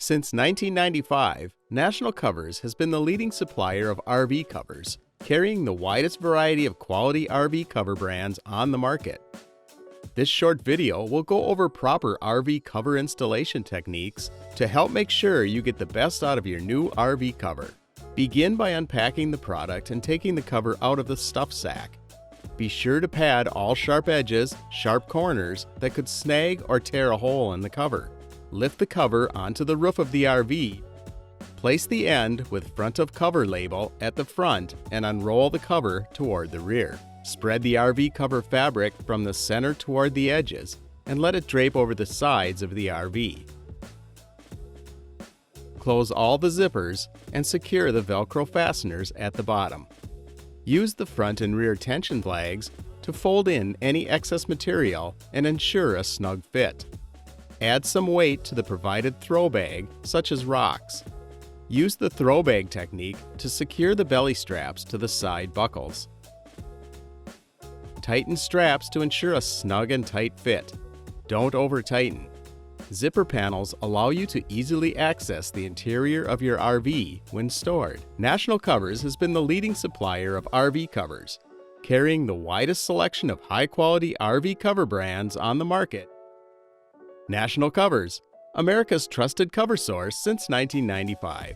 Since 1995, National Covers has been the leading supplier of RV covers, carrying the widest variety of quality RV cover brands on the market. This short video will go over proper RV cover installation techniques to help make sure you get the best out of your new RV cover. Begin by unpacking the product and taking the cover out of the stuff sack. Be sure to pad all sharp edges, sharp corners that could snag or tear a hole in the cover. Lift the cover onto the roof of the RV. Place the end with front of cover label at the front and unroll the cover toward the rear. Spread the RV cover fabric from the center toward the edges and let it drape over the sides of the RV. Close all the zippers and secure the Velcro fasteners at the bottom. Use the front and rear tension flags to fold in any excess material and ensure a snug fit. Add some weight to the provided throw bag, such as rocks. Use the throw bag technique to secure the belly straps to the side buckles. Tighten straps to ensure a snug and tight fit. Don't over-tighten. Zipper panels allow you to easily access the interior of your RV when stored. National Covers has been the leading supplier of RV covers, carrying the widest selection of high-quality RV cover brands on the market. National Covers, America's trusted cover source since 1995.